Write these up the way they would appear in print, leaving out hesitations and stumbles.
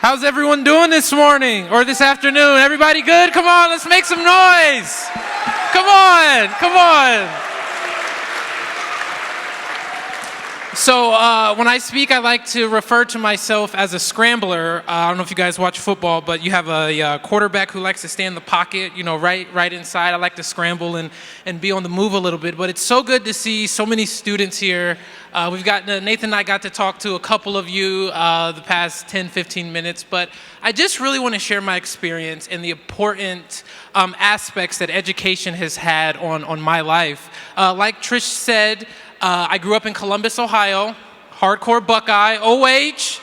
How's everyone doing this morning or this afternoon? Everybody good? Come on, let's make some noise. Come on, come on. So when I speak, I like to refer to myself as a scrambler. I don't know if you guys watch football, but you have a quarterback who likes to stay in the pocket, right inside. I like to scramble and be on the move a little bit. But it's so good to see so many students here. Nathan and I got to talk to a couple of you the past 10, 15 minutes. But I just really want to share my experience and the important aspects that education has had on my life. Like Trish said, I grew up in Columbus, Ohio, hardcore Buckeye, OH.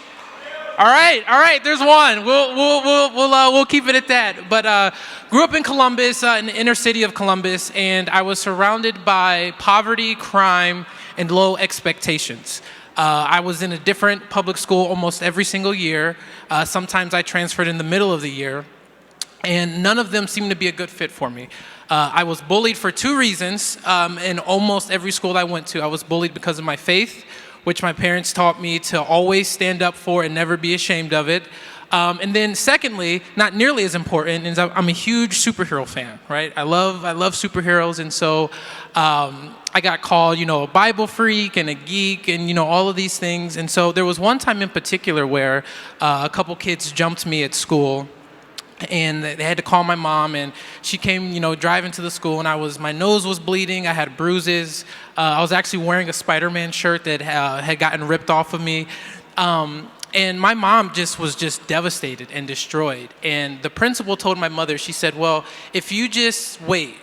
All right, there's one. We'll keep it at that. But grew up in Columbus, in the inner city of Columbus, and I was surrounded by poverty, crime, and low expectations. I was in a different public school almost every single year. Sometimes I transferred in the middle of the year, and none of them seemed to be a good fit for me. I was bullied for two reasons in almost every school I went to. I was bullied because of my faith, which my parents taught me to always stand up for and never be ashamed of it. And then secondly, not nearly as important, is I'm a huge superhero fan, right? I love superheroes, and so I got called, a Bible freak and a geek and, all of these things. And so there was one time in particular where a couple kids jumped me at school. And they had to call my mom, and she came, driving to the school, and my nose was bleeding. I had bruises. I was actually wearing a Spider-Man shirt that had gotten ripped off of me. And my mom was devastated and destroyed. And the principal told my mother, she said, well, if you just wait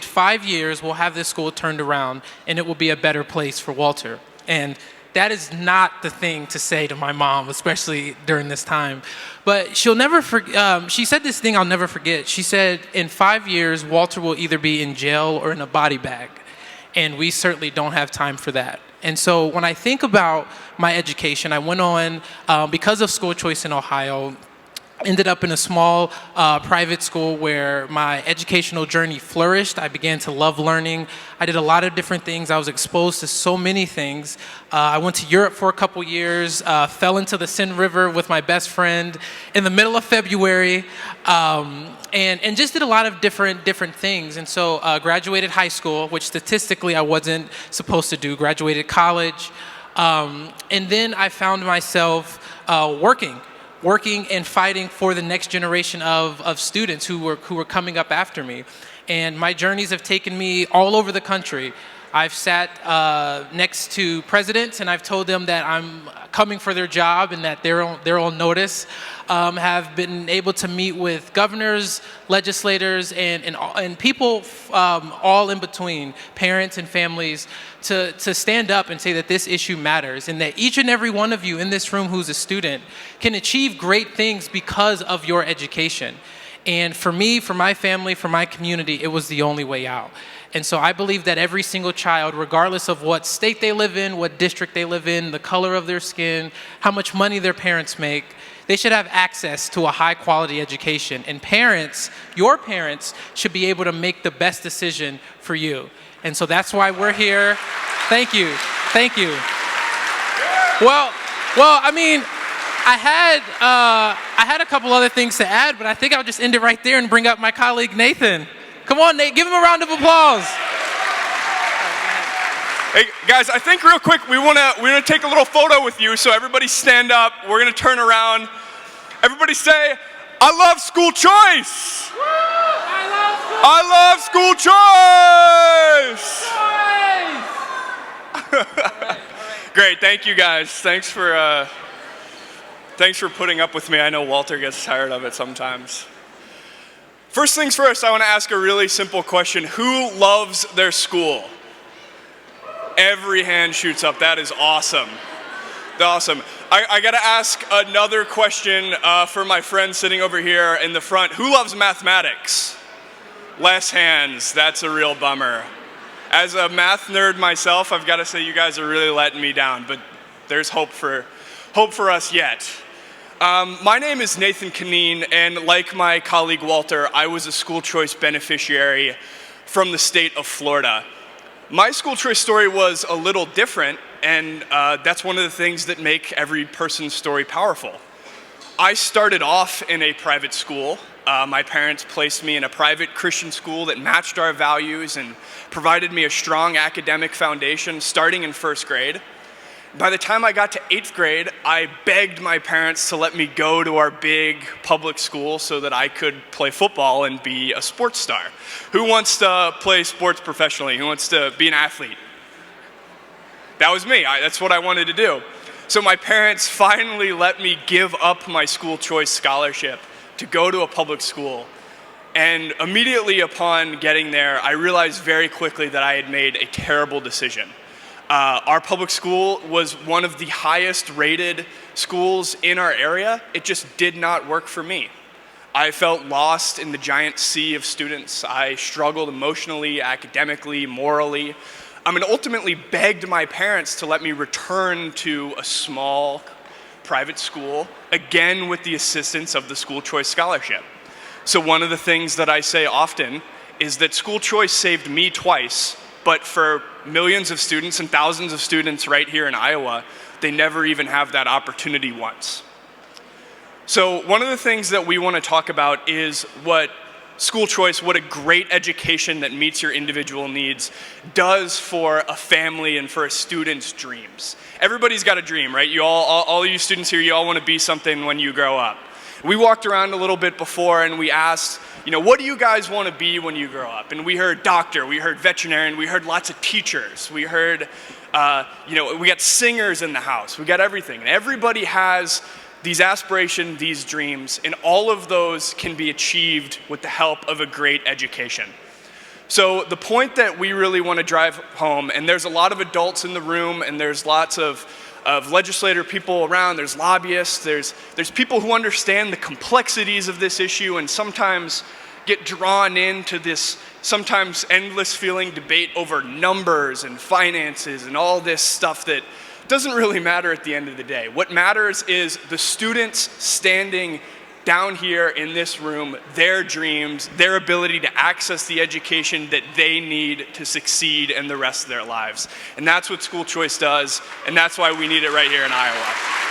5 years, we'll have this school turned around, and it will be a better place for Walter. And that is not the thing to say to my mom, especially during this time. But she'll never forget. She said this thing I'll never forget. She said, in 5 years, Walter will either be in jail or in a body bag. And we certainly don't have time for that. And so when I think about my education, I went on, because of school choice in Ohio, ended up in a small private school where my educational journey flourished. I began to love learning. I did a lot of different things. I was exposed to so many things. I went to Europe for a couple years, fell into the Seine River with my best friend in the middle of February, and just did a lot of different things. And so graduated high school, which statistically I wasn't supposed to do, graduated college, and then I found myself working and fighting for the next generation of students who were coming up after me. And my journeys have taken me all over the country. I've sat next to presidents, and I've told them that I'm coming for their job and that they're on notice. Have been able to meet with governors, legislators, and people all in between, parents and families, to stand up and say that this issue matters, and that each and every one of you in this room who's a student can achieve great things because of your education. And for me, for my family, for my community, it was the only way out. And so I believe that every single child, regardless of what state they live in, what district they live in, the color of their skin, how much money their parents make, they should have access to a high quality education. And parents, your parents, should be able to make the best decision for you. And so that's why we're here. Thank you. Well, I mean, I had a couple other things to add, but I think I'll just end it right there and bring up my colleague, Nathan. Come on, Nate, give him a round of applause. Hey, guys, I think real quick, we're gonna take a little photo with you, so everybody stand up. We're gonna turn around. Everybody say, I love school choice. Woo! I love school choice. All right. Great, thank you guys. Thanks for putting up with me. I know Walter gets tired of it sometimes. First things first, I want to ask a really simple question. Who loves their school? Every hand shoots up. That is awesome. Awesome. I got to ask another question for my friend sitting over here in the front. Who loves mathematics? Less hands. That's a real bummer. As a math nerd myself, I've got to say you guys are really letting me down, but there's hope for us yet. My name is Nathan Cunneen, and like my colleague Walter, I was a school choice beneficiary from the state of Florida. My school choice story was a little different, and that's one of the things that make every person's story powerful. I started off in a private school. My parents placed me in a private Christian school that matched our values and provided me a strong academic foundation starting in first grade. By the time I got to 8th grade, I begged my parents to let me go to our big public school so that I could play football and be a sports star. Who wants to play sports professionally? Who wants to be an athlete? That was me. That's what I wanted to do. So my parents finally let me give up my school choice scholarship to go to a public school. And immediately upon getting there, I realized very quickly that I had made a terrible decision. Our public school was one of the highest rated schools in our area. It just did not work for me. I felt lost in the giant sea of students. I struggled emotionally, academically, morally. And ultimately begged my parents to let me return to a small private school, again with the assistance of the school choice scholarship. So one of the things that I say often is that school choice saved me twice, but for millions of students and thousands of students right here in Iowa, they never even have that opportunity once. So one of the things that we want to talk about is what school choice, what a great education that meets your individual needs does for a family and for a student's dreams. Everybody's got a dream, right? You all you students here, you all want to be something when you grow up. We walked around a little bit before and we asked, what do you guys want to be when you grow up? And we heard doctor, we heard veterinarian, we heard lots of teachers, we heard, we got singers in the house, we got everything. And everybody has these aspirations, these dreams, and all of those can be achieved with the help of a great education. So the point that we really want to drive home, and there's a lot of adults in the room, and there's lots of legislator people around, there's lobbyists, there's people who understand the complexities of this issue and sometimes get drawn into this sometimes endless feeling debate over numbers and finances and all this stuff that doesn't really matter at the end of the day. What matters is the students standing down here in this room, their dreams, their ability to access the education that they need to succeed in the rest of their lives. And that's what school choice does, and that's why we need it right here in Iowa.